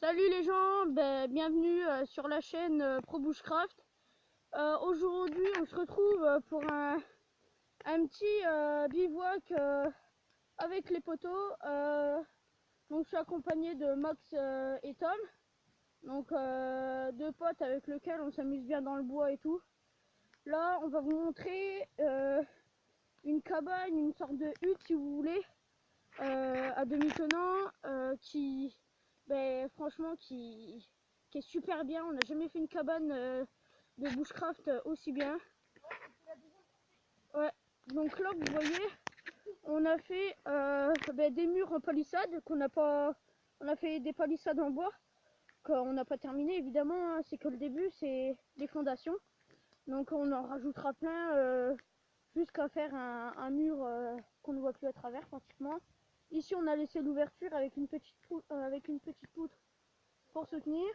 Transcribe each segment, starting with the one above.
Salut les gens, bienvenue sur la chaîne ProBushcraft. Aujourd'hui on se retrouve pour un petit bivouac avec les poteaux. Donc je suis accompagné de Max et Tom, donc deux potes avec lesquels on s'amuse bien dans le bois et tout. Là on va vous montrer une cabane, une sorte de hutte si vous voulez, à demi-tenant, franchement qui est super bien. On n'a jamais fait une cabane de bushcraft aussi bien. Ouais, donc là vous voyez, on a fait des murs en palissade qu'on n'a pas. On a fait des palissades en bois qu'on n'a pas terminé évidemment, hein, c'est que le début, c'est les fondations. Donc on en rajoutera plein jusqu'à faire un mur qu'on ne voit plus à travers pratiquement. Ici on a laissé l'ouverture avec une petite poutre pour soutenir.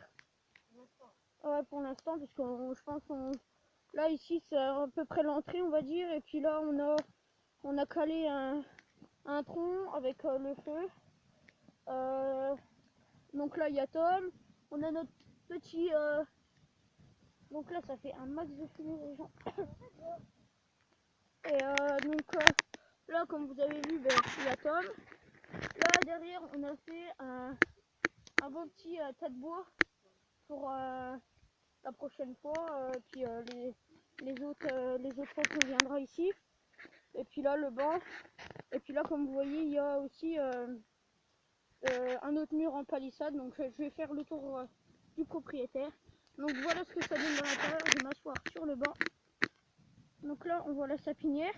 Ouais, pour l'instant, parce que je pense là ici c'est à peu près l'entrée on va dire, et puis là on a calé un tronc avec le feu. Donc là il y a Tom, on a notre petit donc là ça fait un max de fumée les gens. Et là comme vous avez vu, il y a Tom. Là derrière on a fait un beau petit tas de bois pour la prochaine fois, puis les autres fois qu'on viendra ici. Et puis là le banc, et puis là comme vous voyez il y a aussi un autre mur en palissade. Donc je vais faire le tour du propriétaire. Donc voilà ce que ça donne dans l'intérieur. Je vais m'asseoir sur le banc. Donc là on voit la sapinière,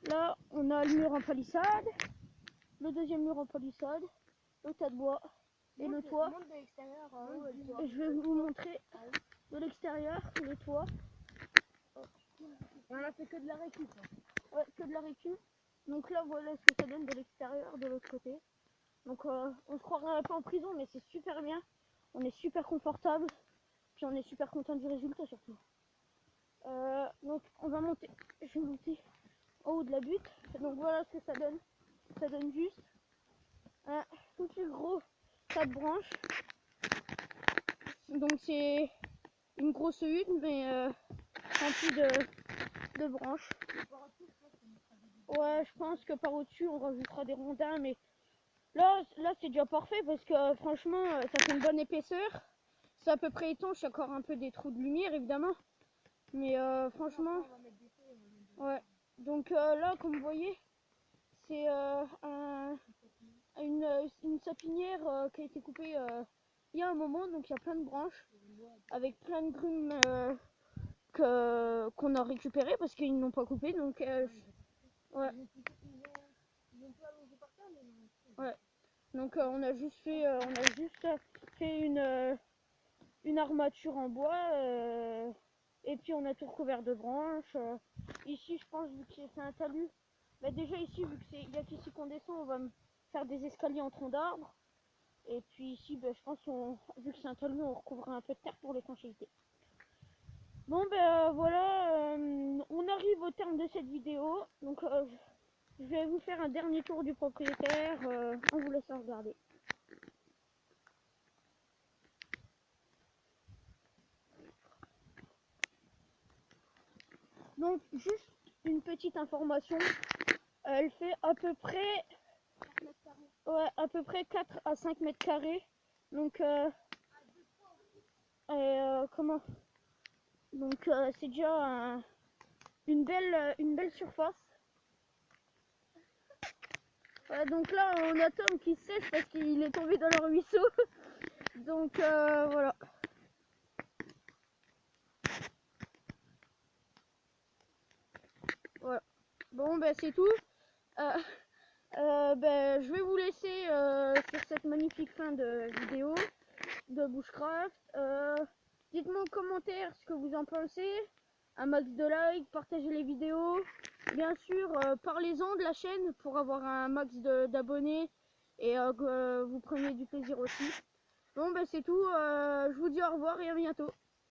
là on a le mur en palissade, le deuxième mur en palissade, le tas de bois et le toit. Et je vais vous montrer de l'extérieur le toit. On a fait que de la récup. Ouais, que de la récup. Donc là voilà ce que ça donne de l'extérieur de l'autre côté. Donc on se croirait un peu en prison, mais c'est super bien. On est super confortable, puis on est super content du résultat surtout. Donc on va monter, je vais monter en haut de la butte. Donc voilà ce que ça donne. Ça donne juste un tout petit gros tas de branches. Donc c'est une grosse hutte, mais remplie de branches. Ouais, je pense que par au-dessus on rajoutera des rondins, mais là c'est déjà parfait parce que franchement ça fait une bonne épaisseur. C'est à peu près étanche, il y a encore un peu des trous de lumière évidemment, mais franchement ouais. Donc là comme vous voyez c'est une sapinière qui a été coupée il y a un moment, donc il y a plein de branches avec plein de grumes qu'on a récupéré parce qu'ils n'ont pas coupé. Donc ouais. Ouais. Donc on a juste fait une armature en bois et puis on a tout recouvert de branches. Ici je pense, vu que c'est un talus, déjà ici vu qu'il n'y a qu'ici qu'on descend, on va faire des escaliers en tronc d'arbre. Et puis ici je pense vu que c'est un talus, on recouvrira un peu de terre pour l'étanchéité. Bon voilà, on arrive au terme de cette vidéo. Donc je vais vous faire un dernier tour du propriétaire en vous laissant regarder. Donc juste une petite information, elle fait à peu près 4 à 5 mètres carrés. Donc comment, donc c'est déjà une belle surface. Donc là on a Tom qui sèche parce qu'il est tombé dans le ruisseau. Donc voilà. Voilà. Bon c'est tout. Je vais vous laisser sur cette magnifique fin de vidéo de bushcraft. Dites-moi en commentaire ce que vous en pensez. Un max de likes, partagez les vidéos. Bien sûr, parlez-en de la chaîne pour avoir un max d'abonnés et que vous preniez du plaisir aussi. Bon c'est tout. Je vous dis au revoir et à bientôt.